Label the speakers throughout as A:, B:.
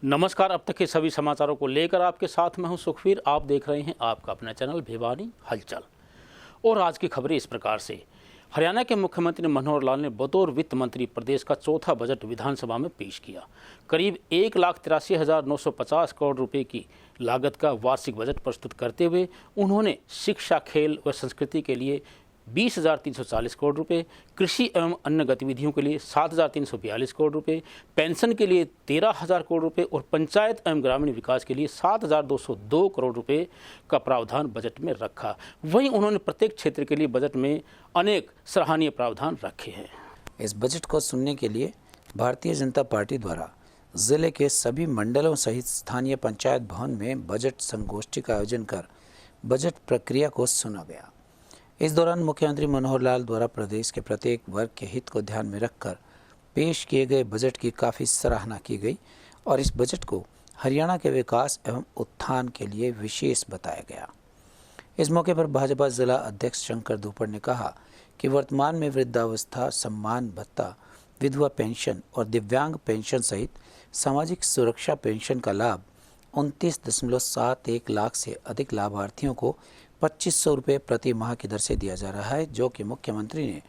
A: नमस्कार। अब तक के सभी समाचारों को लेकर आपके साथ मैं हूं सुखवीर। आप देख रहे हैं आपका अपना चैनल भिवानी हलचल। और आज की खबरें इस प्रकार से। हरियाणा के मुख्यमंत्री मनोहर लाल ने बतौर वित्त मंत्री प्रदेश का चौथा बजट विधानसभा में पेश किया। करीब 1,83,950 करोड़ रुपए की लागत का वार्षिक बजट प्रस्तुत करते हुए उन्होंने शिक्षा, खेल व संस्कृति के लिए 20,340 करोड़ रुपए, कृषि एवं अन्य गतिविधियों के लिए 7,342 करोड़ रुपए, पेंशन के लिए 13,000 करोड़ रुपए और पंचायत एवं ग्रामीण विकास के लिए 7,202 करोड़ रुपए का प्रावधान बजट में रखा। वहीं उन्होंने प्रत्येक क्षेत्र के लिए बजट में अनेक सराहनीय प्रावधान रखे हैं।
B: इस बजट को सुनने के लिए भारतीय जनता पार्टी द्वारा जिले के सभी मंडलों सहित स्थानीय पंचायत भवन में बजट संगोष्ठी का आयोजन कर बजट प्रक्रिया को सुना गया। इस दौरान मुख्यमंत्री मनोहर लाल द्वारा प्रदेश के प्रत्येक वर्ग के हित को ध्यान में रखकर पेश किए गए बजट की काफ़ी सराहना की गई और इस बजट को हरियाणा के विकास एवं उत्थान के लिए विशेष बताया गया। इस मौके पर भाजपा जिला अध्यक्ष शंकर धूपड़ ने कहा कि वर्तमान में वृद्धावस्था सम्मान भत्ता, विधवा पेंशन और दिव्यांग पेंशन सहित सामाजिक सुरक्षा पेंशन का लाभ 29.71 लाख से अधिक लाभार्थियों को 2,500 रुपये प्रति माह की दर से दिया जा रहा है, जो कि मुख्यमंत्री ने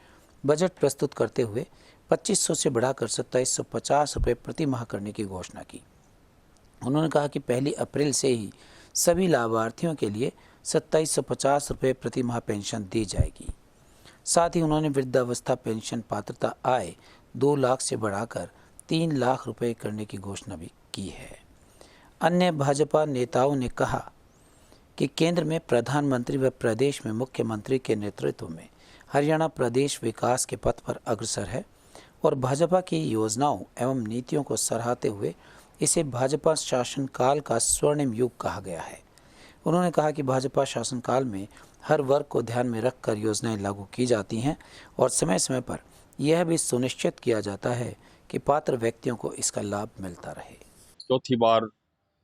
B: बजट प्रस्तुत करते हुए 2,500 से बढ़ाकर 2,750 रुपये प्रति माह करने की घोषणा की। उन्होंने कहा कि 1 अप्रैल से ही सभी लाभार्थियों के लिए 2,750 रुपये प्रति माह पेंशन दी जाएगी। साथ ही उन्होंने वृद्धावस्था पेंशन पात्रता आय 2 लाख से बढ़ाकर 3 लाख रुपये करने की घोषणा भी की है। अन्य भाजपा नेताओं ने कहा कि केंद्र में प्रधानमंत्री व प्रदेश में मुख्यमंत्री के नेतृत्व में हरियाणा प्रदेश विकास के पथ पर अग्रसर है और भाजपा की योजनाओं एवं नीतियों को सराहते हुए इसे भाजपा शासनकाल का स्वर्णिम युग कहा गया है। उन्होंने कहा कि भाजपा शासनकाल में हर वर्ग को ध्यान में रखकर योजनाएं लागू की जाती हैं और समय समय पर यह भी सुनिश्चित किया जाता है कि पात्र व्यक्तियों को इसका लाभ मिलता रहे।
C: चौथी बार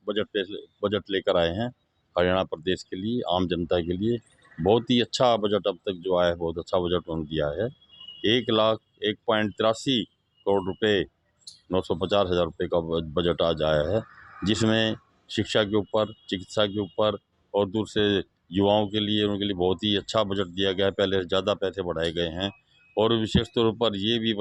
C: बजट लेकर आए हैं हरियाणा प्रदेश के लिए, आम जनता के लिए। बहुत ही अच्छा बजट अब तक जो आया है, बहुत अच्छा बजट उन्होंने दिया है। 1,83 करोड़ रुपए 950,000 रुपये का बजट आज आया है, जिसमें शिक्षा के ऊपर, चिकित्सा के ऊपर और दूसरे युवाओं के लिए, उनके लिए बहुत ही अच्छा बजट दिया गया है। पहले से ज़्यादा पैसे बढ़ाए गए हैं और विशेष तौर पर ये भी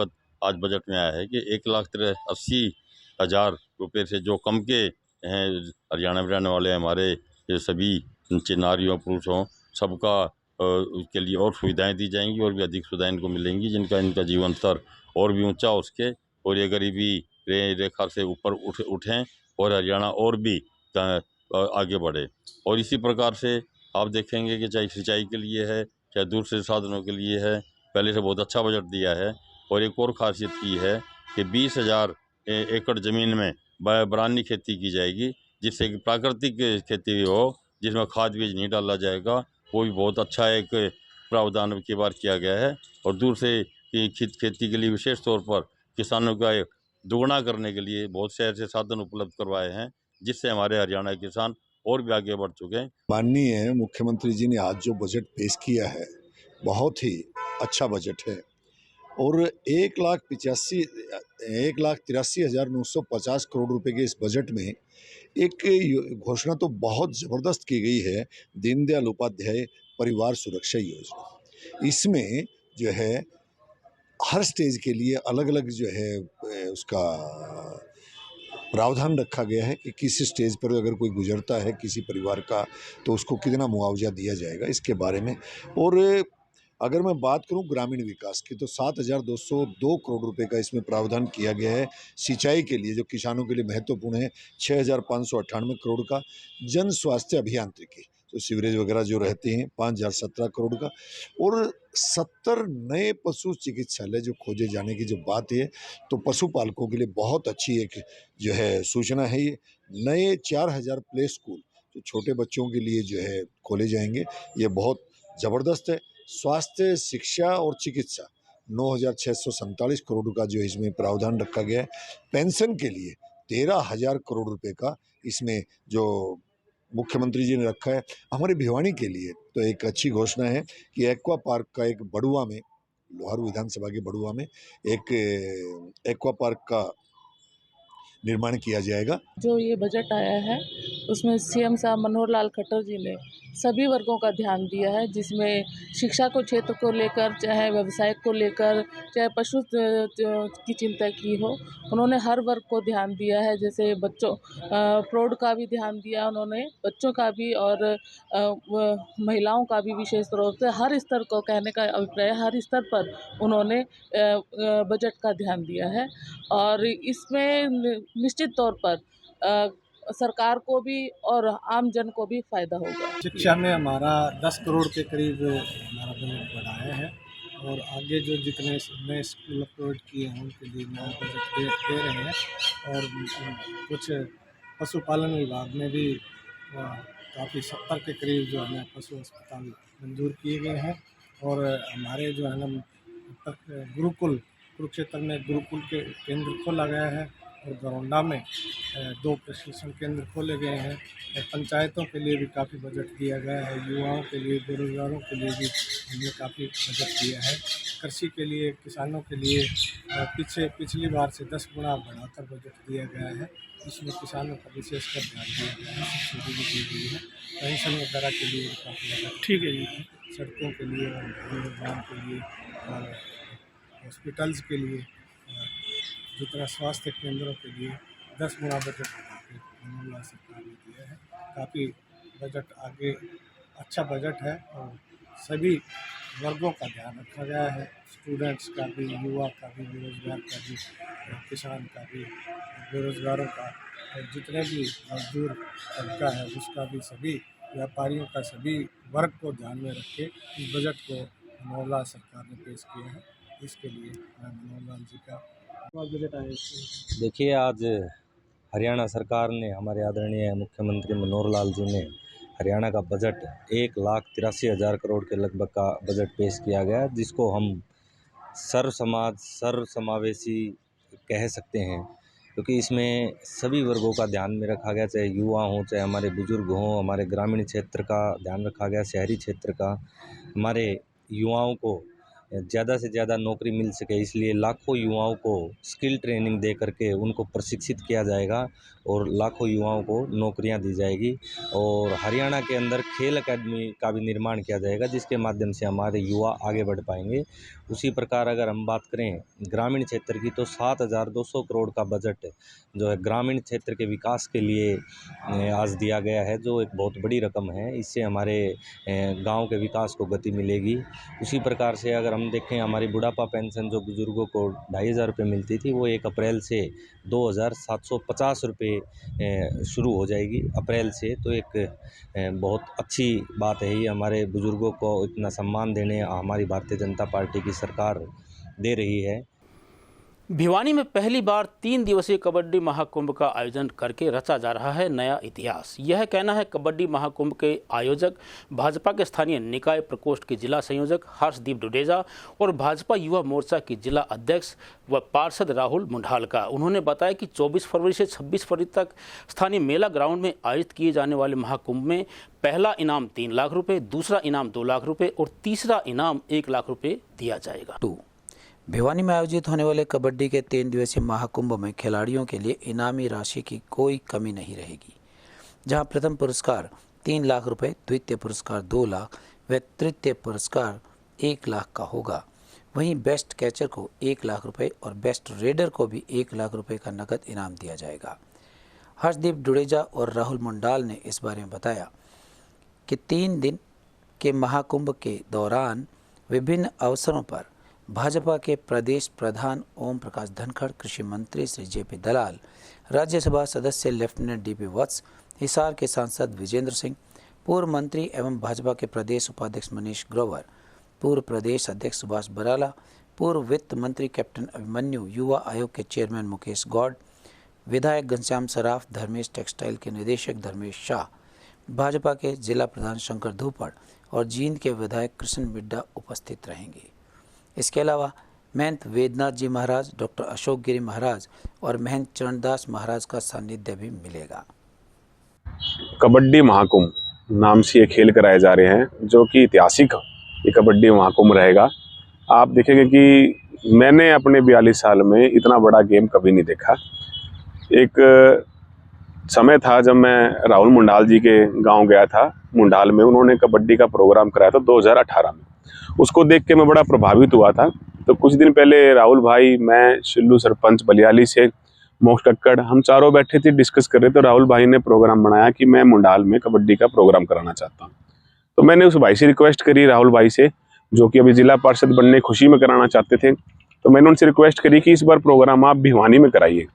C: आज बजट में आया है कि 1,83,000 रुपये से जो कम के हैं हरियाणा में रहने वाले हमारे सभी नारियों पुरुषों सबका उसके लिए और सुविधाएं दी जाएंगी और भी अधिक सुविधाएं इनको मिलेंगी, जिनका इनका जीवन स्तर और भी ऊंचा हो सके और ये गरीबी रेखा से ऊपर उठें और हरियाणा और भी आगे बढ़े। और इसी प्रकार से आप देखेंगे कि चाहे सिंचाई के लिए है, चाहे दूसरे साधनों के लिए है, पहले से बहुत अच्छा बजट दिया है। और एक और खासियत की है कि 20,000 एकड़ ज़मीन में बरानी खेती की जाएगी, जिससे कि प्राकृतिक खेती भी हो, जिसमें खाद बीज नहीं डाला जाएगा। वो भी बहुत अच्छा एक प्रावधान की बार किया गया है। और दूसरे खेती के लिए विशेष तौर पर किसानों का दुगना करने के लिए बहुत से ऐसे साधन उपलब्ध करवाए हैं, जिससे हमारे हरियाणा के किसान और भी आगे बढ़ चुके हैं।
D: माननीय मुख्यमंत्री जी ने आज जो बजट पेश किया है, बहुत ही अच्छा बजट है और 1,83,950 करोड़ रुपए के इस बजट में एक घोषणा तो बहुत ज़बरदस्त की गई है, दीनदयाल उपाध्याय परिवार सुरक्षा योजना। इसमें जो है हर स्टेज के लिए अलग अलग जो है उसका प्रावधान रखा गया है कि किस स्टेज पर अगर कोई गुजरता है किसी परिवार का तो उसको कितना मुआवजा दिया जाएगा, इसके बारे में। और अगर मैं बात करूं ग्रामीण विकास की तो 7,202 करोड़ रुपए का इसमें प्रावधान किया गया है सिंचाई के लिए, जो किसानों के लिए महत्वपूर्ण है। 6,598 करोड़ का जन स्वास्थ्य अभियांत्रिकी, तो सीवरेज वगैरह जो रहते हैं, 5,017 करोड़ का। और 70 नए पशु चिकित्सालय जो खोजे जाने की जो बात है, तो पशुपालकों के लिए बहुत अच्छी एक जो है सूचना है। ये नए 4,000 प्ले स्कूल जो छोटे बच्चों के लिए जो है खोले जाएंगे, ये बहुत ज़बरदस्त है। स्वास्थ्य, शिक्षा और चिकित्सा 9,647 करोड़ का जो इसमें प्रावधान रखा गया है। पेंशन के लिए 13,000 करोड़ रुपए का इसमें जो मुख्यमंत्री जी ने रखा है। हमारे भिवानी के लिए तो एक अच्छी घोषणा है कि एक्वा पार्क का एक बड़ुआ में, लोहारू विधानसभा के बड़ुआ में एक एक्वा पार्क का निर्माण किया जाएगा।
E: जो ये बजट आया है उसमें सीएम साहब मनोहर लाल खट्टर जी ने सभी वर्गों का ध्यान दिया है, जिसमें शिक्षा को क्षेत्र को लेकर, चाहे व्यवसाय को लेकर, चाहे पशु की चिंता की हो, उन्होंने हर वर्ग को ध्यान दिया है। जैसे बच्चों प्रौढ़ का भी ध्यान दिया उन्होंने, बच्चों का भी और महिलाओं का भी विशेष तौर से हर स्तर को, कहने का अभिप्राय हर स्तर पर उन्होंने बजट का ध्यान दिया है। और इसमें निश्चित तौर पर सरकार को भी और आम जन को भी फायदा होगा।
F: शिक्षा में हमारा 10 करोड़ के करीब हमारा बजट बढ़ाया है और आगे जो जितने नए स्कूल अपलोड किए हैं उनके लिए नया बजट दे रहे हैं। और कुछ पशुपालन विभाग में भी काफ़ी 70 के करीब जो है पशु अस्पताल मंजूर किए गए हैं। और हमारे जो है ना गुरुकुल कुरुक्षेत्र में गुरुकुल के केंद्र खोला गया है और गरौंडा में 2 प्रशिक्षण केंद्र खोले गए हैं। और पंचायतों के लिए भी काफ़ी बजट दिया गया है, युवाओं के लिए, बेरोजगारों के लिए भी हमने काफ़ी बजट दिया है। कृषि के लिए, किसानों के लिए पिछली बार से 10 गुना बढ़ाकर बजट दिया गया है। इसमें किसानों का विशेषकर ध्यान दिया गया है, सब्सिडी भी दी गई है, पेंशन वगैरह के लिए काफ़ी बजट ठीक है जी, सड़कों के लिए और निर्माण के लिए और हॉस्पिटल्स के लिए, जितना स्वास्थ्य केंद्रों के लिए 10 गुना बजट मनोहर लाल सरकार ने दिया है। काफ़ी बजट आगे अच्छा बजट है और सभी वर्गों का ध्यान रखा गया है, स्टूडेंट्स का भी, युवा का भी, बेरोजगार का भी, किसान का भी, बेरोजगारों का, और जितने भी मजदूर तबका है उसका भी, सभी व्यापारियों का, सभी वर्ग को ध्यान में रख के इस बजट को मनोहर लाल सरकार ने पेश किया है। इसके लिए मैं मनोहर लाल जी का बजट आया।
G: देखिए, आज हरियाणा सरकार ने, हमारे आदरणीय मुख्यमंत्री मनोहर लाल जी ने हरियाणा का बजट 1,83,000 करोड़ के लगभग का बजट पेश किया गया, जिसको हम सर्वसमावेशी कह सकते हैं, क्योंकि इसमें सभी वर्गों का ध्यान में रखा गया, चाहे युवा हों, चाहे हमारे बुजुर्ग हों, हमारे ग्रामीण क्षेत्र का ध्यान रखा गया, शहरी क्षेत्र का। हमारे युवाओं को ज़्यादा से ज़्यादा नौकरी मिल सके, इसलिए लाखों युवाओं को स्किल ट्रेनिंग दे करके उनको प्रशिक्षित किया जाएगा और लाखों युवाओं को नौकरियां दी जाएगी। और हरियाणा के अंदर खेल एकेडमी का भी निर्माण किया जाएगा, जिसके माध्यम से हमारे युवा आगे बढ़ पाएंगे। उसी प्रकार अगर हम बात करें ग्रामीण क्षेत्र की, तो 7,200 करोड़ का बजट जो है ग्रामीण क्षेत्र के विकास के लिए आज दिया गया है, जो एक बहुत बड़ी रकम है। इससे हमारे गांव के विकास को गति मिलेगी। उसी प्रकार से अगर हम देखें, हमारी बुढ़ापा पेंशन जो बुजुर्गों को 2,500 रुपये मिलती थी, वो 1 अप्रैल से 2,750 रुपये शुरू हो जाएगी अप्रैल से। तो एक बहुत अच्छी बात है, ये हमारे बुजुर्गों को इतना सम्मान देने हमारी भारतीय जनता पार्टी की सरकार दे रही है।
A: भिवानी में पहली बार 3 दिवसीय कबड्डी महाकुंभ का आयोजन करके रचा जा रहा है नया इतिहास। यह कहना है कबड्डी महाकुंभ के आयोजक भाजपा के स्थानीय निकाय प्रकोष्ठ के जिला संयोजक हर्षदीप डुडेजा और भाजपा युवा मोर्चा के जिला अध्यक्ष व पार्षद राहुल मुंडाल का। उन्होंने बताया कि 24 फरवरी से 26 फरवरी तक स्थानीय मेला ग्राउंड में आयोजित किए जाने वाले महाकुंभ में पहला इनाम 3 लाख रुपये, दूसरा इनाम 2 लाख रुपये और तीसरा इनाम 1 लाख रुपये दिया जाएगा।
B: भिवानी में आयोजित होने वाले कबड्डी के 3 दिवसीय महाकुंभ में खिलाड़ियों के लिए इनामी राशि की कोई कमी नहीं रहेगी, जहां प्रथम पुरस्कार 3 लाख रुपए, द्वितीय पुरस्कार 2 लाख व तृतीय पुरस्कार 1 लाख का होगा। वहीं बेस्ट कैचर को 1 लाख रुपए और बेस्ट रेडर को भी 1 लाख रुपए का नकद इनाम दिया जाएगा। हर्षदीप डुडेजा और राहुल मुंडाल ने इस बारे में बताया कि 3 दिन के महाकुंभ के दौरान विभिन्न अवसरों पर भाजपा के प्रदेश प्रधान ओम प्रकाश धनखड़, कृषि मंत्री श्री जेपी दलाल, राज्यसभा सदस्य लेफ्टिनेंट डीपी वत्स, हिसार के सांसद विजेंद्र सिंह, पूर्व मंत्री एवं भाजपा के प्रदेश उपाध्यक्ष मनीष ग्रोवर, पूर्व प्रदेश अध्यक्ष सुभाष बराला, पूर्व वित्त मंत्री कैप्टन अभिमन्यु, युवा आयोग के चेयरमैन मुकेश गौड़, विधायक घनश्याम सराफ, धर्मेश टेक्सटाइल के निदेशक धर्मेश शाह, भाजपा के जिला प्रधान शंकर धूपड़ और जींद के विधायक कृष्ण मिड्डा उपस्थित रहेंगे। इसके अलावा महंत वेदनाथ जी महाराज, डॉक्टर अशोक गिरी महाराज और महंत चरणदास महाराज का सानिध्य भी मिलेगा।
H: कबड्डी महाकुंभ नाम से ये खेल कराए जा रहे हैं, जो कि ऐतिहासिक ये कबड्डी महाकुंभ रहेगा। आप देखेंगे कि मैंने अपने 42 साल में इतना बड़ा गेम कभी नहीं देखा। एक समय था जब मैं राहुल मुंडाल जी के गांव गया था। मुंडाल में उन्होंने कबड्डी का प्रोग्राम कराया था 2018 में। उसको देख के मैं बड़ा प्रभावित हुआ था। तो कुछ दिन पहले राहुल भाई, मैं, शिल्लू सरपंच बलियाली से, मोक्ष कक्कड़, हम चारों बैठे थे, डिस्कस कर रहे थे। राहुल भाई ने प्रोग्राम बनाया कि मैं मुंडाल में कबड्डी का प्रोग्राम कराना चाहता हूँ। तो मैंने उस भाई से रिक्वेस्ट करी, राहुल भाई से, जो कि अभी जिला पार्षद बनने खुशी में कराना चाहते थे। तो मैंने उनसे रिक्वेस्ट करी कि इस बार प्रोग्राम आप भिवानी में कराइए।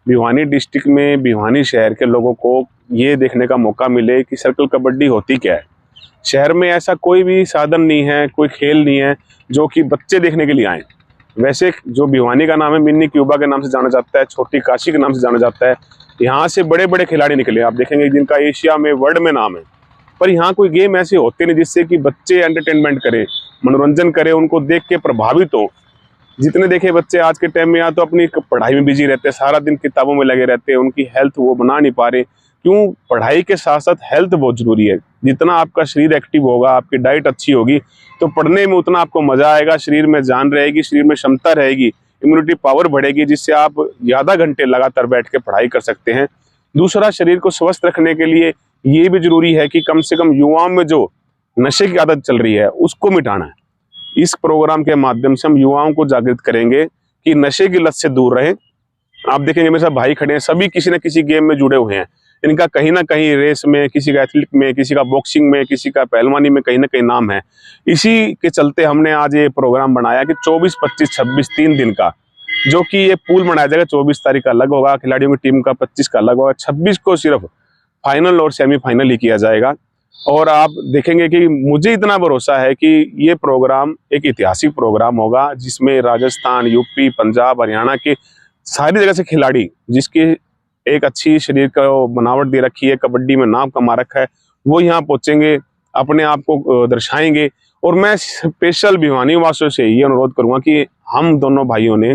H: भिवानी डिस्ट्रिक्ट में, भिवानी शहर के लोगों को ये देखने का मौका मिले कि सर्कल कबड्डी होती क्या है। शहर में ऐसा कोई भी साधन नहीं है, कोई खेल नहीं है जो कि बच्चे देखने के लिए आए। वैसे जो भिवानी का नाम है, मिनी क्यूबा के नाम से जाना जाता है, छोटी काशी के नाम से जाना जाता है। यहाँ से बड़े बड़े खिलाड़ी निकले, आप देखेंगे, जिनका एशिया में, वर्ल्ड में नाम है। पर यहाँ कोई गेम ऐसे होते नहीं जिससे कि बच्चे एंटरटेनमेंट करें, मनोरंजन करें, उनको देख के प्रभावित हो। जितने देखे बच्चे आज के टाइम में या तो अपनी पढ़ाई में बिजी रहते हैं, सारा दिन किताबों में लगे रहते हैं, उनकी हेल्थ वो बना नहीं पा रहे। क्यों? पढ़ाई के साथ साथ हेल्थ बहुत जरूरी है। जितना आपका शरीर एक्टिव होगा, आपकी डाइट अच्छी होगी, तो पढ़ने में उतना आपको मजा आएगा, शरीर में जान रहेगी, शरीर में क्षमता रहेगी, इम्यूनिटी पावर बढ़ेगी, जिससे आप ज़्यादा घंटे लगातार बैठ के पढ़ाई कर सकते हैं। दूसरा, शरीर को स्वस्थ रखने के लिए ये भी जरूरी है कि कम से कम युवाओं में जो नशे की आदत चल रही है उसको मिटाना है। इस प्रोग्राम के माध्यम से हम युवाओं को जागृत करेंगे कि नशे की लत से दूर रहें। आप देखेंगे मेरे साथ भाई खड़े हैं, सभी किसी न किसी गेम में जुड़े हुए हैं। इनका कहीं ना कहीं रेस में, किसी का एथलीट में, किसी का बॉक्सिंग में, किसी का पहलवानी में कहीं ना कहीं नाम है। इसी के चलते हमने आज ये प्रोग्राम बनाया कि 24, 25, 26 3 दिन का, जो कि ये पूल बनाया जाएगा। 24 तारीख का अलग होगा खिलाड़ियों की टीम का, 25 का अलग होगा, 26 को सिर्फ फाइनल और सेमीफाइनल ही किया जाएगा। और आप देखेंगे कि मुझे इतना भरोसा है कि ये प्रोग्राम एक ऐतिहासिक प्रोग्राम होगा, जिसमें राजस्थान, यूपी, पंजाब, हरियाणा के सारी जगह से खिलाड़ी, जिसकी एक अच्छी शरीर को बनावट दे रखी है, कबड्डी में नाम कमा रखा है, वो यहाँ पहुंचेंगे, अपने आप को दर्शाएंगे। और मैं स्पेशल भिवानी वासियों से ये अनुरोध करूंगा कि हम दोनों भाइयों ने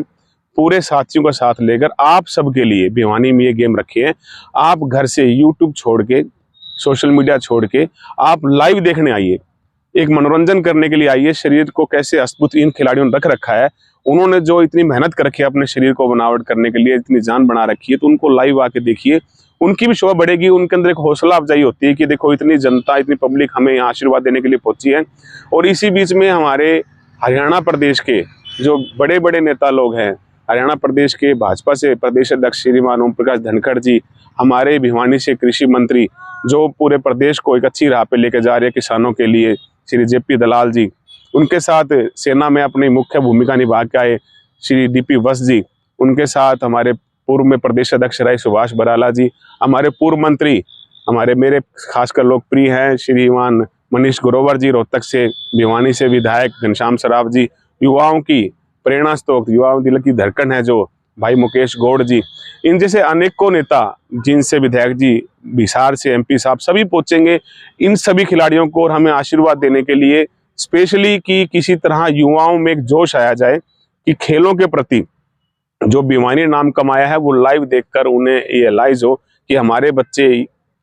H: पूरे साथियों का साथ लेकर आप सबके लिए भिवानी में ये गेम रखे हैं। आप घर से यूट्यूब छोड़ के, सोशल मीडिया छोड़ के आप लाइव देखने आइए, एक मनोरंजन करने के लिए आइए। शरीर को कैसे अद्भुत इन खिलाड़ियों ने रख रखा है, उन्होंने जो इतनी मेहनत कर रखी है अपने शरीर को बनावट करने के लिए, इतनी जान बना रखी है, तो उनको लाइव आके देखिए, उनकी भी शोभा बढ़ेगी। उनके अंदर एक हौसला अफजाई होती है कि देखो इतनी जनता, इतनी पब्लिक हमें यहाँ आशीर्वाद देने के लिए पहुंची है। और इसी बीच में हमारे हरियाणा प्रदेश के जो बड़े बड़े नेता लोग हैं, हरियाणा प्रदेश के भाजपा से प्रदेश अध्यक्ष श्रीमान ओम प्रकाश धनखड़ जी, हमारे भिवानी से कृषि मंत्री जो पूरे प्रदेश को एक अच्छी राह पे लेके जा रहे हैं किसानों के लिए, श्री JP दलाल जी, उनके साथ सेना में अपनी मुख्य भूमिका निभा के आए श्री DP वत्स जी, उनके साथ हमारे पूर्व में प्रदेश अध्यक्ष रहे सुभाष बराला जी, हमारे पूर्व मंत्री, हमारे मेरे खासकर लोकप्रिय हैं श्रीमान मनीष ग्रोवर जी, रोहतक से, भिवानी से विधायक घनश्याम सराफ जी, युवाओं की प्रेरणा स्रोत, युवाओं दिल की धड़कन है जो भाई मुकेश गौड़ जी, इन जैसे अनेकों नेता, जिनसे विधायक जी बिहार से, MP साहब, सभी पहुंचेंगे इन सभी खिलाड़ियों को और हमें आशीर्वाद देने के लिए, स्पेशली कि किसी तरह युवाओं में एक जोश आया जाए कि खेलों के प्रति जो भिवानी नाम कमाया है वो लाइव देखकर उन्हें ये रियलाइज हो कि हमारे बच्चे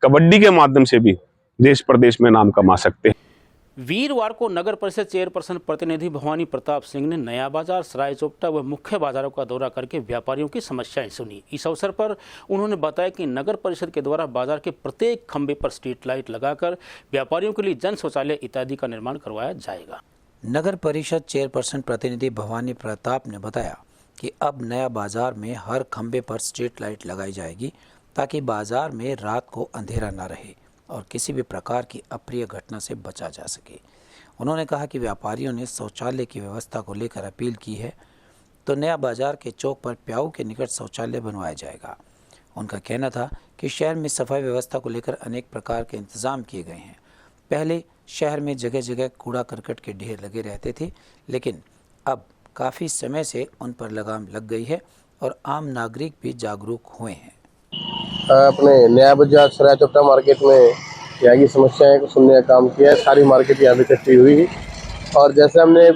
H: कबड्डी के माध्यम से भी देश प्रदेश में नाम कमा सकते हैं।
A: वीरवार को नगर परिषद चेयरपर्सन प्रतिनिधि भवानी प्रताप सिंह ने नया बाजार, सराय चोपटा व मुख्य बाजारों का दौरा करके व्यापारियों की समस्याएं सुनी। इस अवसर पर उन्होंने बताया कि नगर परिषद के द्वारा बाजार के प्रत्येक खंबे पर स्ट्रीट लाइट लगाकर व्यापारियों के लिए जन शौचालय इत्यादि का निर्माण करवाया जाएगा।
B: नगर परिषद चेयरपर्सन प्रतिनिधि भवानी प्रताप ने बताया कि अब नया बाजार में हर खंबे पर स्ट्रीट लाइट लगाई जाएगी ताकि बाजार में रात को अंधेरा न रहे और किसी भी प्रकार की अप्रिय घटना से बचा जा सके। उन्होंने कहा कि व्यापारियों ने शौचालय की व्यवस्था को लेकर अपील की है तो नया बाजार के चौक पर प्याऊ के निकट शौचालय बनवाया जाएगा। उनका कहना था कि शहर में सफाई व्यवस्था को लेकर अनेक प्रकार के इंतजाम किए गए हैं। पहले शहर में जगह जगह कूड़ा करकट के ढेर लगे रहते थे, लेकिन अब काफ़ी समय से उन पर लगाम लग गई है और आम नागरिक भी जागरूक हुए हैं।
I: अपने नया बाजार सराय चोपटा मार्केट में यहाँ की समस्याएं को सुनने का काम किया है। सारी मार्केट यहाँ पे इकट्ठी हुई और जैसे हमने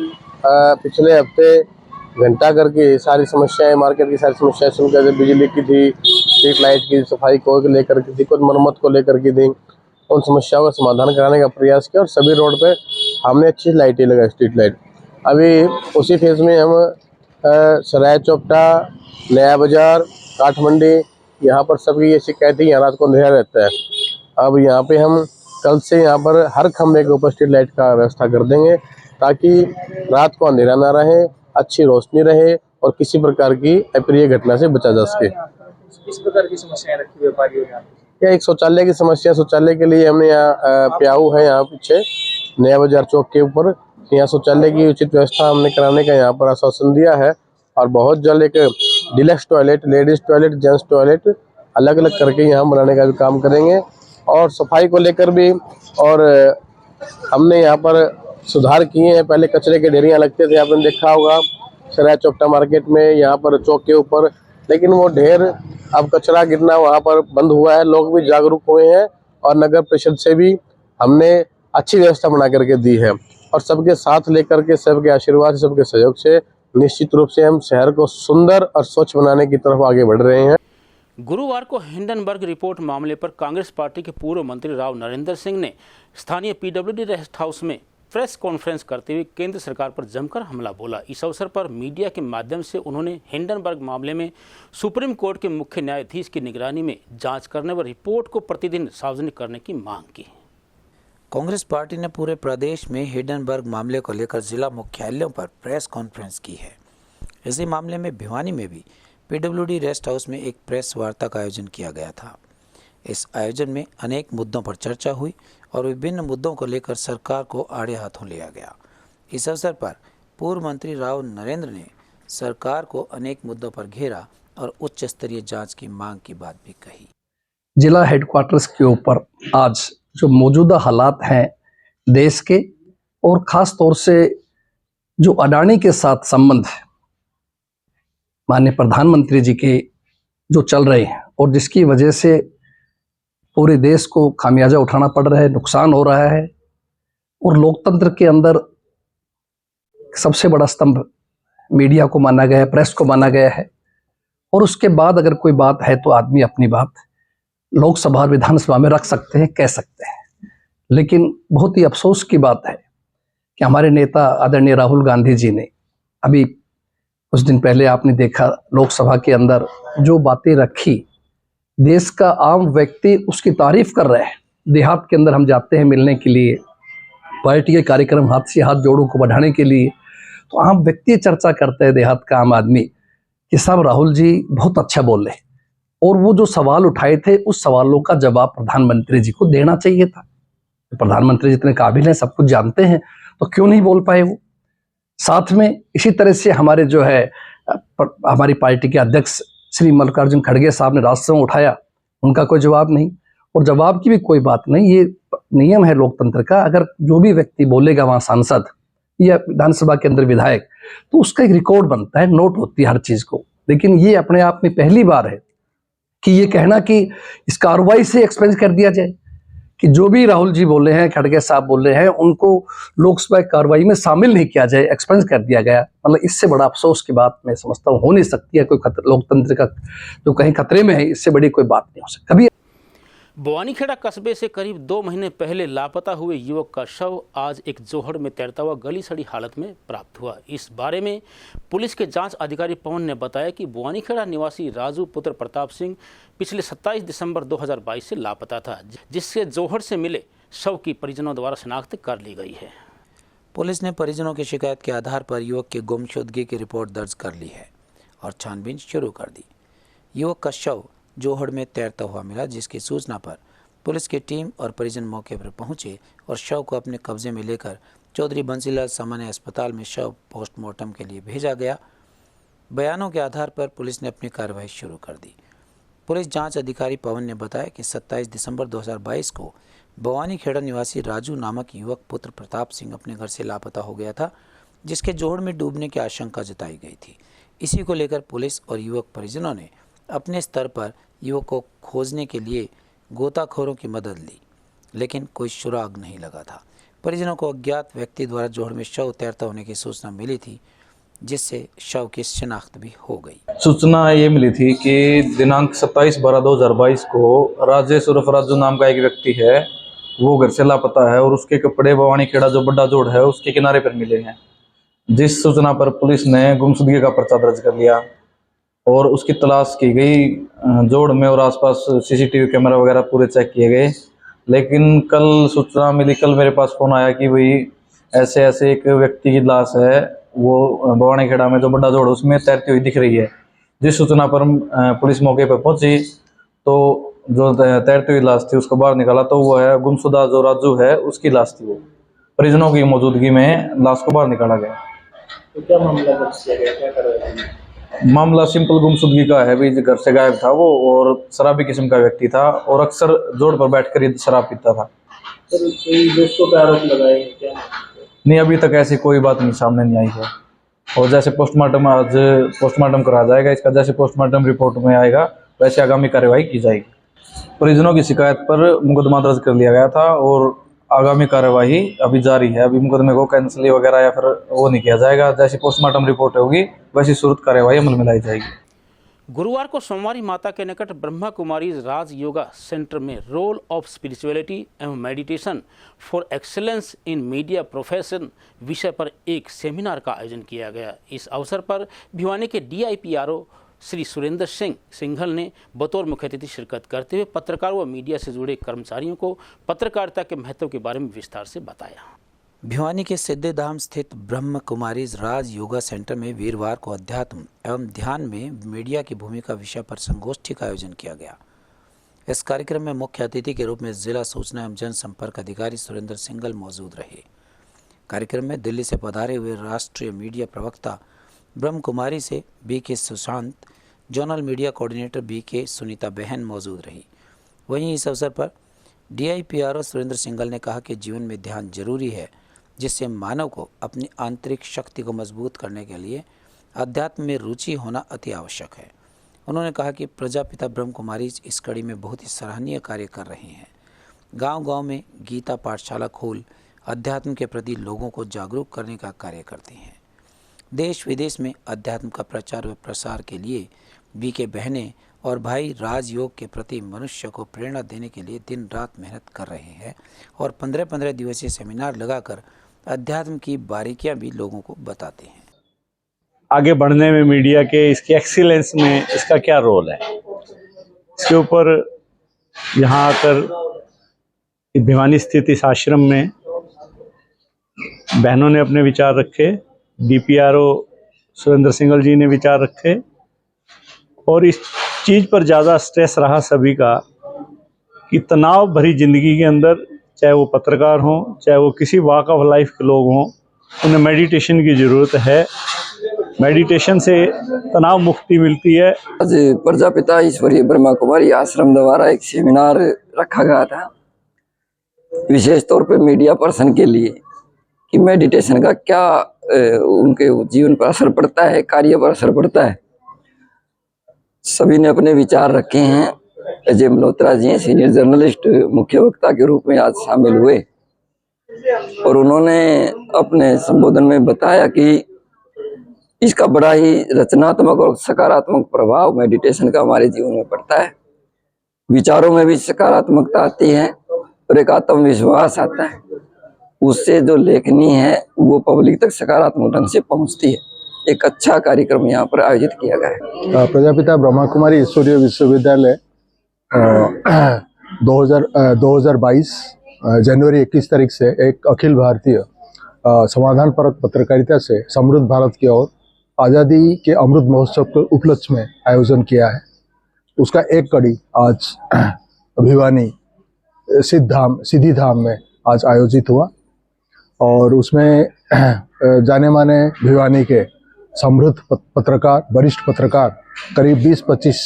I: पिछले हफ्ते घंटा करके सारी समस्याएं, मार्केट की सारी समस्याएं सुनकर, बिजली की थी, स्ट्रीट लाइट की, सफाई को लेकर की थी, कुछ मरम्मत को लेकर की थी, उन समस्याओं का समाधान कराने का प्रयास किया और सभी रोड पे हमने अच्छी लाइटें लगाई, स्ट्रीट लाइट। अभी उसी फेज़ में हम सराय चोपटा, नया बाजार, काठ मंडी यहाँ पर सबकी ये शिकायत है, यहाँ रात को अंधेरा रहता है। अब यहाँ पे हम कल से यहाँ पर हर खंभे के ऊपर स्ट्रीट लाइट का व्यवस्था कर देंगे, ताकि रात को अंधेरा ना रहे, अच्छी रोशनी रहे और किसी प्रकार की अप्रिय घटना से बचा जा सके।
J: किस प्रकार की समस्याएं रखी हुई व्यापारियों ने?
I: या एक शौचालय की समस्या, शौचालय के लिए हमने यहाँ प्याऊ है यहाँ पीछे नया बाजार चौक के ऊपर, यहाँ शौचालय की उचित व्यवस्था हमने कराने का यहाँ पर आश्वासन दिया है। और बहुत जल्द एक deluxe toilet, ladies toilet, gents toilet अलग अलग करके यहाँ बनाने का भी काम करेंगे। और सफाई को लेकर भी और हमने यहाँ पर सुधार किए हैं। पहले कचरे के ढेरियाँ लगते थे, आपने देखा होगा सराय चौपटा मार्केट में, यहाँ पर चौक के ऊपर, लेकिन वो ढेर अब कचरा गिरना वहाँ पर बंद हुआ है। लोग भी जागरूक हुए हैं और नगर परिषद से भी हमने अच्छी व्यवस्था बना करके दी है। और सबके साथ लेकर के, सबके आशीर्वाद, सबके सहयोग से निश्चित रूप से हम शहर को सुंदर और स्वच्छ बनाने की तरफ आगे बढ़ रहे हैं।
A: गुरुवार को हिंडनबर्ग रिपोर्ट मामले पर कांग्रेस पार्टी के पूर्व मंत्री राव नरेंद्र सिंह ने स्थानीय पीडब्ल्यूडी रेस्ट हाउस में प्रेस कॉन्फ्रेंस करते हुए केंद्र सरकार पर जमकर हमला बोला। इस अवसर पर मीडिया के माध्यम से उन्होंने हिंडनबर्ग मामले में सुप्रीम कोर्ट के मुख्य न्यायाधीश की निगरानी में जांच करने व रिपोर्ट को प्रतिदिन सार्वजनिक करने की मांग की।
B: कांग्रेस पार्टी ने पूरे प्रदेश में हिंडनबर्ग मामले को लेकर जिला मुख्यालयों पर प्रेस कॉन्फ्रेंस की है। इसी मामले में भिवानी में भी पीडब्ल्यूडी रेस्ट हाउस में एक प्रेस वार्ता का आयोजन किया गया था। इस आयोजन में अनेक मुद्दों पर चर्चा हुई और विभिन्न मुद्दों को लेकर सरकार को आड़े हाथों लिया गया। इस अवसर पर पूर्व मंत्री राव नरेंद्र ने सरकार को अनेक मुद्दों पर घेरा और उच्च स्तरीय जांच की मांग की बात भी कही।
K: जिला हेडक्वार्टर्स के ऊपर आज जो मौजूदा हालात हैं देश के, और ख़ास तौर से जो अडानी के साथ संबंध है माननीय प्रधानमंत्री जी के जो चल रहे हैं, और जिसकी वजह से पूरे देश को खामियाजा उठाना पड़ रहा है, नुकसान हो रहा है, और लोकतंत्र के अंदर सबसे बड़ा स्तंभ मीडिया को माना गया है, प्रेस को माना गया है। और उसके बाद अगर कोई बात है तो आदमी अपनी बात लोकसभा और विधानसभा में रख सकते हैं, कह सकते हैं। लेकिन बहुत ही अफसोस की बात है कि हमारे नेता आदरणीय राहुल गांधी जी ने अभी कुछ दिन पहले आपने देखा लोकसभा के अंदर जो बातें रखी, देश का आम व्यक्ति उसकी तारीफ कर रहा है। देहात के अंदर हम जाते हैं मिलने के लिए, पार्टी के कार्यक्रम हाथ से हाथ जोड़ों को बढ़ाने के लिए, तो आम व्यक्ति चर्चा करते हैं देहात का आम आदमी कि साहब राहुल जी बहुत अच्छा बोल रहे, और वो जो सवाल उठाए थे उस सवालों का जवाब प्रधानमंत्री जी को देना चाहिए था। प्रधानमंत्री जितने काबिल हैं, सब कुछ जानते हैं, तो क्यों नहीं बोल पाए वो। साथ में इसी तरह से हमारे जो है हमारी पार्टी के अध्यक्ष श्री मल्लिकार्जुन खड़गे साहब ने राज्यसभा में उठाया, उनका कोई जवाब नहीं, और जवाब की भी कोई बात नहीं। ये नियम है लोकतंत्र का, अगर जो भी व्यक्ति बोलेगा वहाँ सांसद या विधानसभा के अंदर विधायक, तो उसका एक रिकॉर्ड बनता है, नोट होती है हर चीज को। लेकिन ये अपने आप में पहली बार है कि ये कहना कि इस कार्रवाई से एक्सपेंस कर दिया जाए कि जो भी राहुल जी बोले हैं, खड़गे साहब बोल रहे हैं, उनको लोकसभा कार्रवाई में शामिल नहीं किया जाए, एक्सपेंस कर दिया गया। मतलब इससे बड़ा अफसोस की बात मैं समझता हूँ हो नहीं सकती है। कोई लोकतंत्र का जो कहीं खतरे में है, इससे बड़ी कोई बात नहीं हो सकती। कभी
A: बवानीखेड़ा कस्बे से करीब 2 महीने पहले लापता हुए युवक का शव आज एक जोहड़ में तैरता हुआ गली सड़ी हालत में प्राप्त हुआ। इस बारे में पुलिस के जांच अधिकारी पवन ने बताया कि बवानीखेड़ा निवासी राजू पुत्र प्रताप सिंह पिछले 27 दिसंबर 2022 से लापता था, जिससे जोहड़ से मिले शव की परिजनों द्वारा शिनाख्त कर ली गई है।
B: पुलिस ने परिजनों की शिकायत के आधार पर युवक की गुमशुदगी की रिपोर्ट दर्ज कर ली है और छानबीन शुरू कर दी। युवक का शव जोहड़ में तैरता हुआ मिला, जिसकी सूचना पर पुलिस की टीम और परिजन मौके पर पहुंचे और शव को अपने कब्जे में लेकर चौधरी बंसीलाल सामान्य अस्पताल में शव पोस्टमार्टम के लिए भेजा गया। बयानों के आधार पर पुलिस ने अपनी कार्रवाई शुरू कर दी। पुलिस जांच अधिकारी पवन ने बताया कि 27 दिसंबर 2022 को बवानीखेड़ा निवासी राजू नामक युवक पुत्र प्रताप सिंह अपने घर से लापता हो गया था, जिसके जोहड़ में डूबने की आशंका जताई गई थी। इसी को लेकर पुलिस और युवक परिजनों ने अपने स्तर पर युवक को खोजने के लिए गोताखोरों की मदद ली, लेकिन कोई सुराग नहीं लगा था। परिजनों को अज्ञात व्यक्ति द्वारा जोहड़ में शव तैरता होने की सूचना मिली थी, जिससे शव की शिनाख्त भी हो गई।
L: सूचना ये मिली थी कि दिनांक 27/12/2022 को राजेश उर्फ राजू नाम का एक व्यक्ति है, वो घर से लापता है और उसके कपड़े बवानीखेड़ा जो बड़ा जोड़ है उसके किनारे पर मिले हैं। जिस सूचना पर पुलिस ने गुमशुदगी का पर्चा दर्ज कर लिया और उसकी तलाश की गई जोड़ में और आसपास सीसीटीवी कैमरा वगैरह पूरे चेक किए गए। लेकिन कल सूचना मिली, कल मेरे पास फ़ोन आया कि भाई ऐसे ऐसे एक व्यक्ति की लाश है, वो भवानी खेड़ा में जो बड़ा जोड़ उसमें तैरती हुई दिख रही है। जिस सूचना पर पुलिस मौके पर पहुंची तो जो तैरती हुई लाश थी उसको बाहर निकाला तो वो है गुमशुदा जो राजू है उसकी लाश थी। वो परिजनों की मौजूदगी में लाश को बाहर निकाला गया।
J: तो क्या मामला दर्ज किया गया, क्या कार्रवाई?
L: मामला सिंपल गुमशुदगी का है, भी घर से गायब था वो और शराबी किस्म का व्यक्ति था और अक्सर जोड़ पर बैठकर ही शराब पीता था।
J: सर कोई दोस्तों पे आरोप लगाए हैं क्या?
L: नहीं, अभी तक ऐसी कोई बात नहीं सामने नहीं आई है। और जैसे पोस्टमार्टम आज पोस्टमार्टम करा जाएगा इसका, जैसे पोस्टमार्टम रिपोर्ट में आएगा वैसे आगामी कार्रवाई की जाएगी। परिजनों की शिकायत पर मुकदमा दर्ज कर लिया गया था और आगामी कार्यवाही अभी जारी है। अभी मुकदमे को कैंसिल वगैरह या फिर वो नहीं किया जाएगा। जैसी पोस्टमार्टम रिपोर्ट होगी वैसी सूरत कार्यवाही अमल में लाई जाएगी।
A: गुरुवार को सोमवारी माता के निकट ब्रह्मा कुमारी राज योगा सेंटर में रोल ऑफ स्पिरिचुअलिटी एवं meditation for excellence in media profession विषय पर एक सेमिनार का आयोजन किया गया। इस अवसर पर भिवानी के DIPRO श्री सुरेंद्र सिंह सिंघल ने बतौर मुख्य अतिथि शिरकत करते हुए पत्रकारों व मीडिया से जुड़े कर्मचारियों को पत्रकारिता के महत्व के बारे में विस्तार से बताया।
B: भिवानी के सिद्धधाम स्थित ब्रह्म कुमारी राज योगा सेंटर में वीरवार को अध्यात्म एवं ध्यान में मीडिया की भूमिका विषय पर संगोष्ठी का आयोजन किया गया। इस कार्यक्रम में मुख्य अतिथि के रूप में जिला सूचना एवं जनसंपर्क अधिकारी सुरेंद्र सिंघल मौजूद रहे। कार्यक्रम में दिल्ली से पधारे हुए राष्ट्रीय मीडिया प्रवक्ता ब्रह्म कुमारी से BK Sushant, zonal media coordinator BK Sunita बहन मौजूद रही। वहीं इस अवसर पर DIPRO सुरेंद्र सिंघल ने कहा कि जीवन में ध्यान जरूरी है, जिससे मानव को अपनी आंतरिक शक्ति को मजबूत करने के लिए अध्यात्म में रुचि होना अति आवश्यक है। उन्होंने कहा कि प्रजापिता ब्रह्म कुमारी इस कड़ी में बहुत ही सराहनीय कार्य कर रहे हैं। गांव-गांव में गीता पाठशाला खोल अध्यात्म के प्रति लोगों को जागरूक करने का कार्य करती हैं। देश विदेश में अध्यात्म का प्रचार व प्रसार के लिए BK बहनें और भाई राजयोग के प्रति मनुष्य को प्रेरणा देने के लिए दिन रात मेहनत कर रहे हैं और 15-15 दिवसीय सेमिनार लगाकर अध्यात्म की बारीकियां भी लोगों को बताते हैं।
M: आगे बढ़ने में मीडिया के इसके एक्सीलेंस में इसका क्या रोल है, इसके ऊपर यहाँ आकर भिवानी स्थित इस आश्रम में बहनों ने अपने विचार रखे, DPRO सुरेंद्र सिंघल जी ने विचार रखे और इस चीज़ पर ज़्यादा स्ट्रेस रहा सभी का कि तनाव भरी ज़िंदगी के अंदर, चाहे वो पत्रकार हों, चाहे वो किसी वॉक ऑफ लाइफ के लोग हों, उन्हें मेडिटेशन की ज़रूरत है। मेडिटेशन से तनाव मुक्ति मिलती है।
N: आज प्रजापिता ईश्वरीय ब्रह्मा कुमारी आश्रम द्वारा एक सेमिनार रखा गया था, विशेष तौर पे मीडिया पर्सन के लिए, कि मेडिटेशन का क्या उनके जीवन पर असर पड़ता है, कार्य पर असर पड़ता है। सभी ने अपने विचार रखे हैं। अजय मल्होत्रा जी सीनियर जर्नलिस्ट मुख्य वक्ता के रूप में आज शामिल हुए और उन्होंने अपने संबोधन में बताया कि इसका बड़ा ही रचनात्मक और सकारात्मक प्रभाव मेडिटेशन का हमारे जीवन में पड़ता है। विचारों में भी सकारात्मकता आती है और एक आत्मविश्वास आता है। उससे जो लेखनी है वो पब्लिक तक सकारात्मक ढंग से पहुंचती है। एक अच्छा कार्यक्रम यहाँ पर आयोजित किया गया है।
O: प्रजापिता ब्रह्मा कुमारी ईश्वरीय विश्वविद्यालय 2022 जनवरी 21 तारीख से एक अखिल भारतीय समाधान परक पत्रकारिता से समृद्ध भारत की ओर आज़ादी के अमृत महोत्सव के उपलक्ष्य में आयोजन किया है। उसका एक कड़ी आज भिवानी सिद्धिधाम में आज आयोजित हुआ और उसमें जाने माने भिवानी के समृद्ध पत्रकार, वरिष्ठ पत्रकार करीब 20-25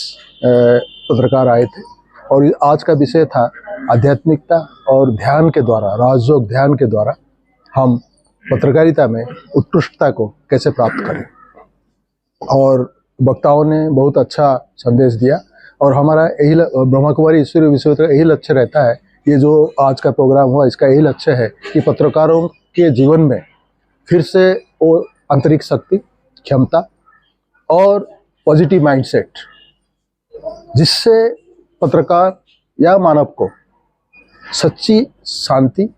O: पत्रकार आए थे और आज का विषय था आध्यात्मिकता और ध्यान के द्वारा, राजयोग ध्यान के द्वारा हम पत्रकारिता में उत्कृष्टता को कैसे प्राप्त करें। और वक्ताओं ने बहुत अच्छा संदेश दिया और हमारा यही ब्रह्मा कुमारी ईश्वरीय विश्वविद्यालय यही लक्ष्य रहता है। ये जो आज का प्रोग्राम हुआ इसका यही लक्ष्य है कि पत्रकारों के जीवन में फिर से वो आंतरिक शक्ति, क्षमता और पॉजिटिव माइंडसेट, जिससे पत्रकार या मानव को सच्ची शांति,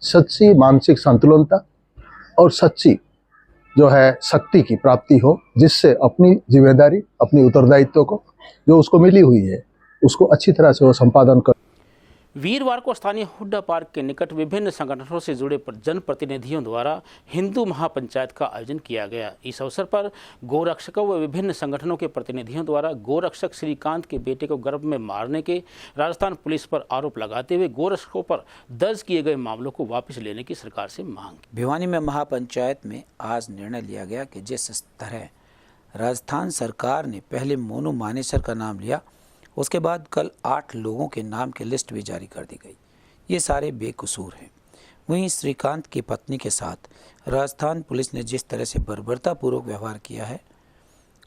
O: सच्ची मानसिक संतुलनता और सच्ची जो है शक्ति की प्राप्ति हो, जिससे अपनी जिम्मेदारी, अपनी उत्तरदायित्व को जो उसको मिली हुई है उसको अच्छी तरह से वो संपादन कर।
A: वीरवार को स्थानीय हुड्डा पार्क के निकट विभिन्न संगठनों से जुड़े जनप्रतिनिधियों द्वारा हिंदू महापंचायत का आयोजन किया गया। इस अवसर पर गोरक्षकों व विभिन्न संगठनों के प्रतिनिधियों द्वारा गोरक्षक श्रीकांत के बेटे को गर्भ में मारने के राजस्थान पुलिस पर आरोप लगाते हुए गोरक्षकों पर दर्ज किए गए मामलों को वापस लेने की सरकार से मांग की।
B: भिवानी में महापंचायत में आज निर्णय लिया गया कि जिस तरह राजस्थान सरकार ने पहले मोनू मानेसर का नाम लिया, उसके बाद कल 8 लोगों के नाम की लिस्ट भी जारी कर दी गई। ये सारे बेकसूर हैं। वहीं श्रीकांत की पत्नी के साथ राजस्थान पुलिस ने जिस तरह से बर्बरतापूर्वक व्यवहार किया है,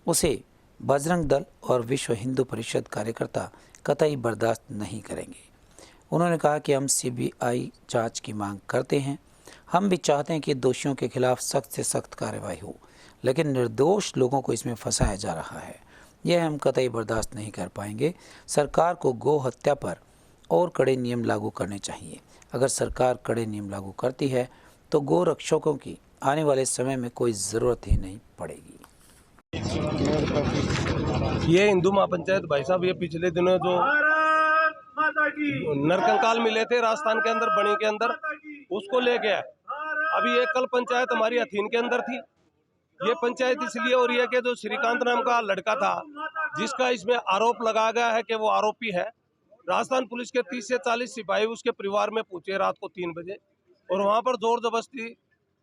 B: उसे बजरंग दल और विश्व हिंदू परिषद कार्यकर्ता कतई बर्दाश्त नहीं करेंगे। उन्होंने कहा कि हम CBI जांच की मांग करते हैं। हम भी चाहते हैं कि दोषियों के खिलाफ सख्त से सख्त कार्रवाई हो, लेकिन निर्दोष लोगों को इसमें फंसाया जा रहा है। यह हम कतई बर्दाश्त नहीं कर पाएंगे। सरकार को गौ हत्या पर और कड़े नियम लागू करने चाहिए। अगर सरकार कड़े नियम लागू करती है तो गौ रक्षकों की आने वाले समय में कोई ज़रूरत ही नहीं पड़ेगी।
I: ये हिंदू महापंचायत भाई साहब, ये पिछले दिनों जो नरकंकाल मिले थे राजस्थान के अंदर, बनी के अंदर, उसको लेके आए। अभी ये कल पंचायत हमारी हथीन के अंदर थी। ये पंचायत इसलिए हो रही है कि जो श्रीकांत नाम का लड़का था, जिसका इसमें आरोप लगाया गया है कि वो आरोपी है, राजस्थान पुलिस के 30 से 40 सिपाही उसके परिवार में पहुंचे रात को 3 बजे, और वहां पर जोर जबरदस्ती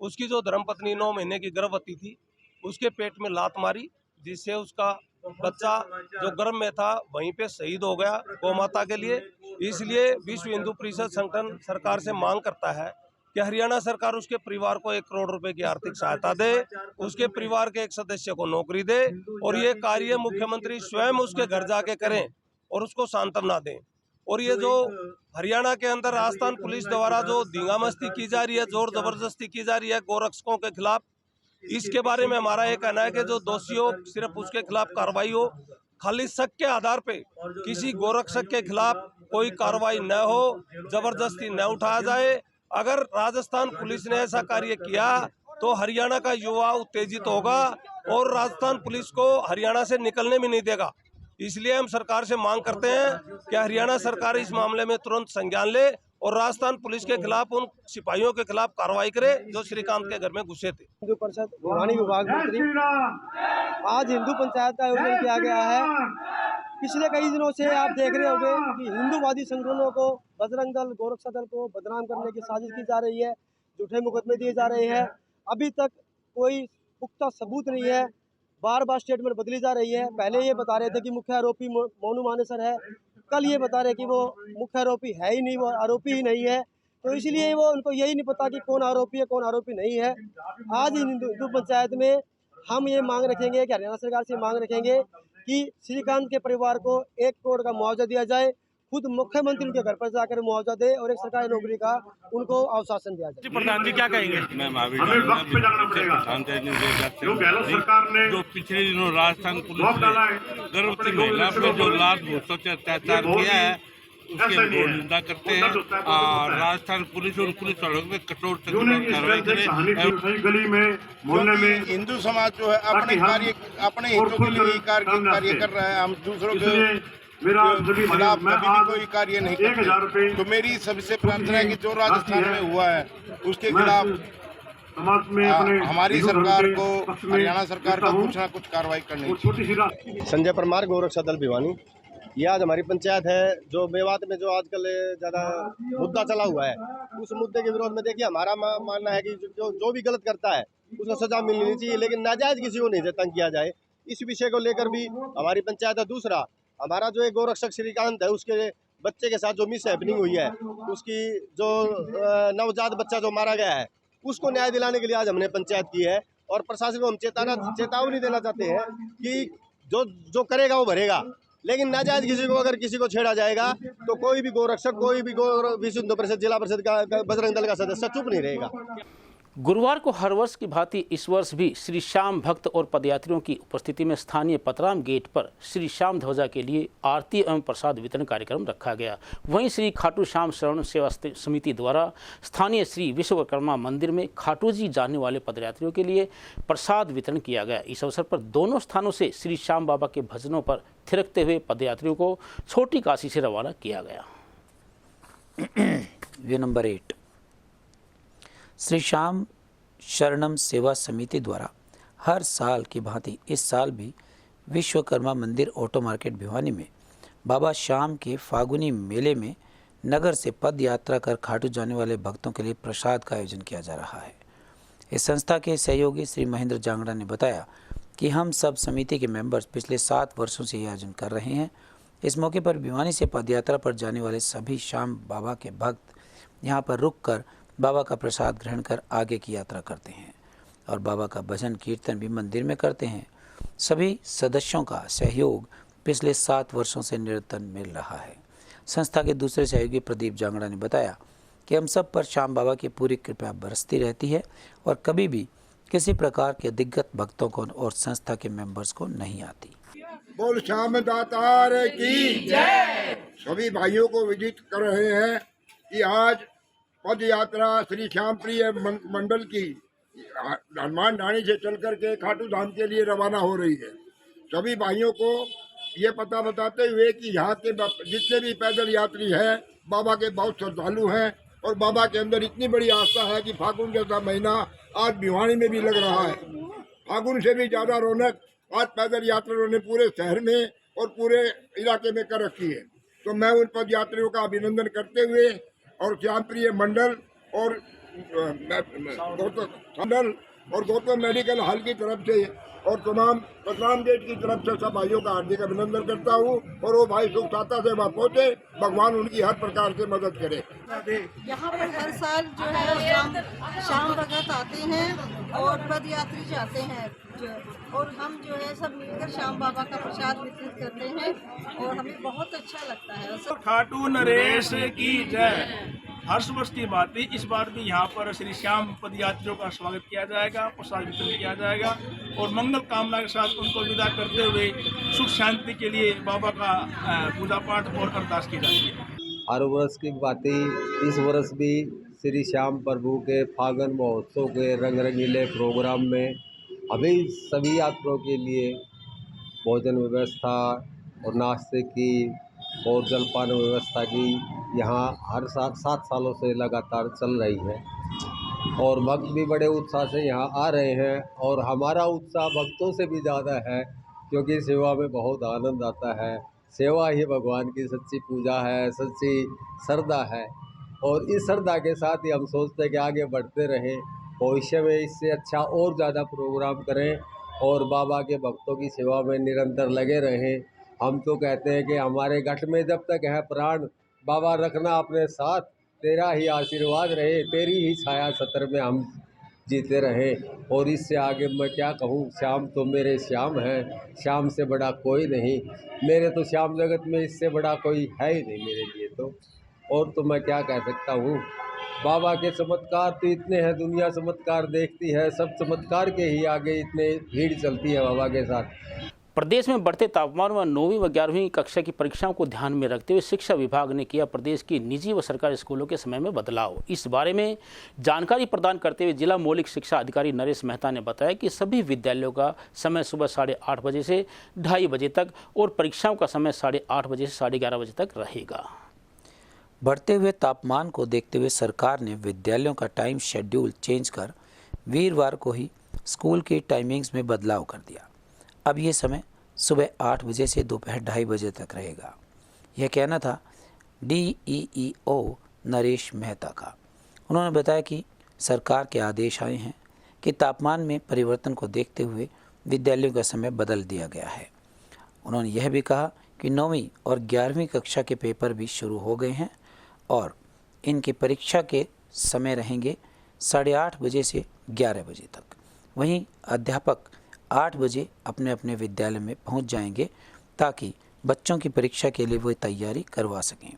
I: उसकी जो धर्मपत्नी 9 महीने की गर्भवती थी, उसके पेट में लात मारी, जिससे उसका बच्चा जो गर्भ में था वहीं पे शहीद हो गया गौ माता के लिए। इसलिए विश्व हिंदू परिषद संगठन सरकार से मांग करता है कि हरियाणा सरकार उसके परिवार को 1 करोड़ रुपए की आर्थिक सहायता दे, उसके परिवार के एक सदस्य को नौकरी दे, और ये कार्य मुख्यमंत्री स्वयं उसके घर जाके करें और उसको सांत्वना दें। और ये जो हरियाणा के अंदर राजस्थान पुलिस द्वारा जो धींगामस्ती की जा रही है, जोर जबरदस्ती की जा रही है गोरक्षकों के खिलाफ, इसके बारे में हमारा ये कहना है कि जो दोषी हो सिर्फ उसके खिलाफ कार्रवाई हो। खाली शक के आधार पे किसी गोरक्षक के खिलाफ कोई कार्रवाई न हो, जबरदस्ती न उठाया जाए। अगर राजस्थान पुलिस ने ऐसा कार्य किया तो हरियाणा का युवा उत्तेजित होगा और राजस्थान पुलिस को हरियाणा से निकलने भी नहीं देगा। इसलिए हम सरकार से मांग करते हैं कि हरियाणा सरकार इस मामले में तुरंत संज्ञान ले और राजस्थान पुलिस के खिलाफ उन सिपाहियों के खिलाफ कार्रवाई करे जो श्रीकांत के घर में घुसे थे।
P: हिंदू परिषद भिवानी विभाग मंत्री, आज हिंदू पंचायत का आयोजन किया गया है। पिछले कई दिनों से आप देख रहे होंगे कि हिंदूवादी संगठनों को, बजरंग दल, गोरक्षा दल को बदनाम करने की साजिश की जा रही है, झूठे मुकदमे दिए जा रहे हैं। अभी तक कोई पुख्ता सबूत नहीं है, बार बार स्टेटमेंट बदली जा रही है। पहले ये बता रहे थे कि मुख्य आरोपी मोनू मानेसर है, कल ये बता रहे कि वो मुख्य आरोपी है ही नहीं, वो आरोपी ही नहीं है। तो इसलिए वो उनको यही नहीं पता कि कौन आरोपी है, कौन आरोपी नहीं है। आज हिंदू पंचायत में हम ये मांग रखेंगे कि हरियाणा सरकार से मांग रखेंगे कि श्रीकांत के परिवार को 1 करोड़ का मुआवजा दिया जाए। खुद मुख्यमंत्री उनके घर पर जाकर मुआवजा दे और एक सरकारी नौकरी का उनको आश्वासन दिया जाए।
Q: प्रधान जी क्या कहेंगे?
R: हमें वक्त पे जाना पड़ेगा। सरकार ने
Q: जो पिछले दिनों राजस्थान पुलिस ने गर्भवती महिला पर जो लात घूसों से अत्याचार किया है उसकी हम निंदा करते हैं। राजस्थान पुलिस और पुलिस वालों में कठोर से कार्रवाई करे।
R: गली में, मोहल्ले में
S: हिंदू समाज जो है अपने हितों के लिए कार्य कर रहा है। हम दूसरों के खिलाफ कभी भी कोई कार्य नहीं करते। तो मेरी सबसे प्रार्थना है कि जो राजस्थान में हुआ है उसके खिलाफ हमारी सरकार को, हरियाणा सरकार को कुछ ना कुछ कार्रवाई करनी चाहिए।
P: संजय परमार, गोरक्षा दल भिवानी। ये आज हमारी पंचायत है जो मेवात में जो आजकल ज़्यादा मुद्दा चला हुआ है, उस मुद्दे के विरोध में देखिए हमारा मानना है कि जो भी गलत करता है उसको सजा मिलनी चाहिए, लेकिन नाजायज़ किसी को नहीं तंग किया जाए। इस विषय को लेकर भी हमारी पंचायत है। दूसरा, हमारा जो एक गोरक्षक श्रीकांत है, उसके बच्चे के साथ जो मिस हैपनिंग हुई है, उसकी जो नवजात बच्चा जो मारा गया है, उसको न्याय दिलाने के लिए आज हमने पंचायत की है। और प्रशासन को हम चेतावनी देना चाहते हैं कि जो करेगा वो भरेगा, लेकिन नाजायज किसी को अगर किसी को छेड़ा जाएगा तो कोई भी गोरक्षक, कोई भी विश्व हिंदू परिषद, जिला परिषद का, बजरंग दल का सदस्य चुप नहीं रहेगा।
A: गुरुवार को हर वर्ष की भांति इस वर्ष भी श्री श्याम भक्त और पदयात्रियों की उपस्थिति में स्थानीय पतराम गेट पर श्री श्याम ध्वजा के लिए आरती एवं प्रसाद वितरण कार्यक्रम रखा गया। वहीं श्री खाटू श्याम शरण सेवा समिति द्वारा स्थानीय श्री विश्वकर्मा मंदिर में खाटू जी जाने वाले पदयात्रियों के लिए प्रसाद वितरण किया गया। इस अवसर पर दोनों स्थानों से श्री श्याम बाबा के भजनों पर थिरकते हुए पदयात्रियों को छोटी काशी से रवाना किया गया।
B: View number 8। श्री श्याम शरणम सेवा समिति द्वारा हर साल की भांति इस साल भी विश्वकर्मा मंदिर ऑटो मार्केट भिवानी में बाबा श्याम के फागुनी मेले में नगर से पद यात्रा कर खाटू जाने वाले भक्तों के लिए प्रसाद का आयोजन किया जा रहा है। इस संस्था के सहयोगी श्री महेंद्र जांगड़ा ने बताया कि हम सब समिति के मेंबर्स पिछले 7 वर्षों से यह आयोजन कर रहे हैं। इस मौके पर भिवानी से पदयात्रा पर जाने वाले सभी श्याम बाबा के भक्त यहाँ पर रुककर बाबा का प्रसाद ग्रहण कर आगे की यात्रा करते हैं और बाबा का भजन कीर्तन भी मंदिर में करते हैं। सभी सदस्यों का सहयोग पिछले 7 वर्षों से निरंतर मिल रहा है। संस्था के दूसरे सहयोगी प्रदीप जांगड़ा ने बताया कि हम सब पर श्याम बाबा की पूरी कृपा बरसती रहती है और कभी भी किसी प्रकार के दिग्गत भक्तों को और संस्था के मेंबर्स को नहीं आती।
T: बोल श्याम दातार की जय। सभी भाइयों को विदित कर रहे हैं कि आज पद यात्रा श्री श्याम प्रिय मंडल की हनुमान ढाणी से चल करके खाटू धाम के लिए रवाना हो रही है। सभी भाइयों को ये पता बताते हुए कि यहाँ के जितने भी पैदल यात्री हैं बाबा के बहुत श्रद्धालु हैं और बाबा के अंदर इतनी बड़ी आस्था है कि फागुन जैसा महीना आज भिवानी में भी लग रहा है। फागुन से भी ज़्यादा रौनक आज पैदल यात्रियों ने पूरे शहर में और पूरे इलाके में कर रखी है। तो मैं उन पद यात्रियों का अभिनंदन करते हुए और श्याम प्रिय मंडल और गौतम मेडिकल हॉल की तरफ से और तमाम पतराम गेट की तरफ से सब भाइयों का हार्दिक अभिनंदन करता हूँ और वो भाई सुख साता से वहाँ पहुँचे, भगवान उनकी हर प्रकार से मदद करे।
U: यहाँ पर हर साल जो है श्याम भगत आते हैं और पद यात्री जाते हैं और हम जो है सब मिलकर श्याम बाबा का प्रसाद वितरित करते हैं और हमें बहुत अच्छा लगता है।
V: खाटू नरेश की जय। हर्ष वर्ष की बात है, इस बार भी यहाँ पर श्री श्याम पद यात्रियों का स्वागत किया जाएगा, प्रसाद वितरण किया जाएगा और मंगल कामना के साथ उनको विदा करते हुए सुख शांति के लिए बाबा का पूजा पाठ और अरदास की जाती है।
W: हर वर्ष की बातें इस वर्ष भी श्री श्याम प्रभु के फागन महोत्सव के रंग रंगीले प्रोग्राम में अभी सभी यात्रियों के लिए भोजन व्यवस्था और नाश्ते की और जलपान व्यवस्था की यहाँ हर 7 सालों से लगातार चल रही है और भक्त भी बड़े उत्साह से यहाँ आ रहे हैं और हमारा उत्साह भक्तों से भी ज़्यादा है क्योंकि सेवा में बहुत आनंद आता है। सेवा ही भगवान की सच्ची पूजा है, सच्ची श्रद्धा है और इस श्रद्धा के साथ ही हम सोचते हैं कि आगे बढ़ते रहें, भविष्य में इससे अच्छा और ज़्यादा प्रोग्राम करें और बाबा के भक्तों की सेवा में निरंतर लगे रहें। हम तो कहते हैं कि हमारे गठ में जब तक है प्राण बाबा रखना अपने साथ, तेरा ही आशीर्वाद रहे, तेरी ही छाया छत्र में हम जीते रहें और इससे आगे मैं क्या कहूँ। श्याम तो मेरे श्याम हैं, श्याम से बड़ा कोई नहीं, मेरे तो श्याम जगत में इससे बड़ा कोई है ही नहीं मेरे लिए तो। और तो मैं क्या कह सकता हूँ, बाबा के चमत्कार तो इतने हैं, दुनिया चमत्कार देखती है, सब चमत्कार के ही आगे इतने भीड़ चलती है बाबा के साथ।
A: प्रदेश में बढ़ते तापमान व 9वीं व 11वीं कक्षा की परीक्षाओं को ध्यान में रखते हुए शिक्षा विभाग ने किया प्रदेश की निजी व सरकारी स्कूलों के समय में बदलाव। इस बारे में जानकारी प्रदान करते हुए जिला मौलिक शिक्षा अधिकारी नरेश मेहता ने बताया कि सभी विद्यालयों का समय सुबह 8:30 बजे से 2:30 बजे तक और परीक्षाओं का समय 8:30 बजे से 11:30 बजे तक रहेगा।
B: बढ़ते हुए तापमान को देखते हुए सरकार ने विद्यालयों का टाइम शेड्यूल चेंज कर वीरवार को ही स्कूल की टाइमिंग्स में बदलाव कर दिया। अब ये समय सुबह 8 बजे से दोपहर 2:30 बजे तक रहेगा। यह कहना था DEEO नरेश मेहता का। उन्होंने बताया कि सरकार के आदेश आए हैं कि तापमान में परिवर्तन को देखते हुए विद्यालयों का समय बदल दिया गया है। उन्होंने यह भी कहा कि 9वीं और 11वीं कक्षा के पेपर भी शुरू हो गए हैं और इनकी परीक्षा के समय रहेंगे 8:30 बजे से 11 बजे तक। वहीं अध्यापक 8 बजे अपने अपने विद्यालय में पहुंच जाएंगे ताकि बच्चों की परीक्षा के लिए वो तैयारी करवा सकें।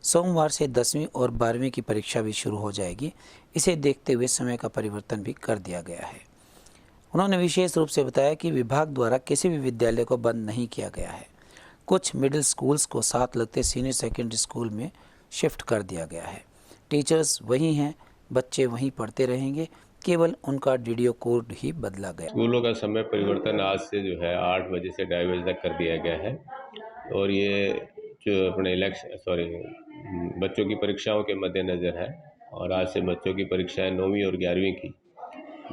B: सोमवार से 10वीं और 12वीं की परीक्षा भी शुरू हो जाएगी। इसे देखते हुए समय का परिवर्तन भी कर दिया गया है। उन्होंने विशेष रूप से बताया कि विभाग द्वारा किसी भी विद्यालय को बंद नहीं किया गया है। कुछ मिडिल स्कूल्स को साथ लगते सीनियर सेकेंडरी स्कूल में शिफ्ट कर दिया गया है। टीचर्स वही हैं, बच्चे वहीं पढ़ते रहेंगे, केवल उनका वीडियो कोड ही बदला गया।
C: स्कूलों का समय परिवर्तन आज से जो है 8 बजे से 2:30 बजे तक कर दिया गया है और ये जो अपने बच्चों की परीक्षाओं के मद्देनज़र है। और आज से बच्चों की परीक्षाएं 9वीं और 11वीं की,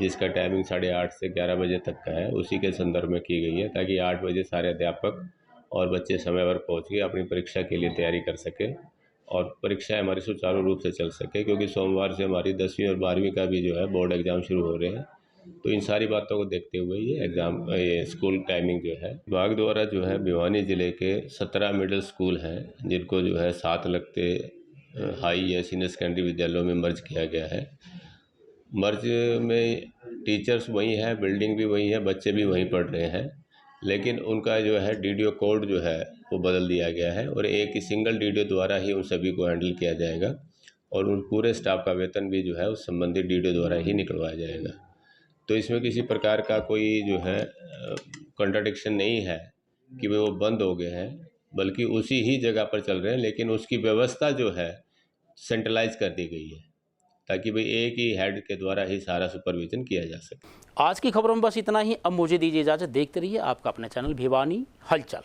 C: जिसका टाइमिंग 8:30 से 11 बजे तक का है, उसी के संदर्भ में की गई है ताकि 8 बजे सारे अध्यापक और बच्चे समय पर पहुँच के अपनी परीक्षा के लिए तैयारी कर सकें और परीक्षाएं हमारी सुचारू रूप से चल सके, क्योंकि सोमवार से हमारी 10वीं और 12वीं का भी जो है बोर्ड एग्ज़ाम शुरू हो रहे हैं। तो इन सारी बातों को देखते हुए ये स्कूल टाइमिंग जो है विभाग द्वारा जो है भिवानी ज़िले के 17 मिडिल स्कूल हैं जिनको जो है साथ लगते हाई या सीनियर सेकेंडरी विद्यालयों में मर्ज किया गया है। मर्ज में टीचर्स वही हैं, बिल्डिंग भी वही है, बच्चे भी वहीं पढ़ रहे हैं, लेकिन उनका जो है डीडीओ कोड जो है वो बदल दिया गया है और एक ही सिंगल डीडीओ द्वारा ही उन सभी को हैंडल किया जाएगा और उन पूरे स्टाफ का वेतन भी जो है उस संबंधित डीडीओ द्वारा ही निकलवाया जाएगा। तो इसमें किसी प्रकार का कोई जो है कॉन्ट्राडिक्शन नहीं है कि वो बंद हो गए हैं, बल्कि उसी ही जगह पर चल रहे हैं, लेकिन उसकी व्यवस्था जो है सेंट्रलाइज कर दी गई है ताकि भाई एक ही हेड के द्वारा ही सारा सुपरविजन किया जा सके।
A: आज की खबरों में बस इतना ही। अब मुझे दीजिए इजाज़त। देखते रहिए आपका अपना चैनल भिवानी हलचल।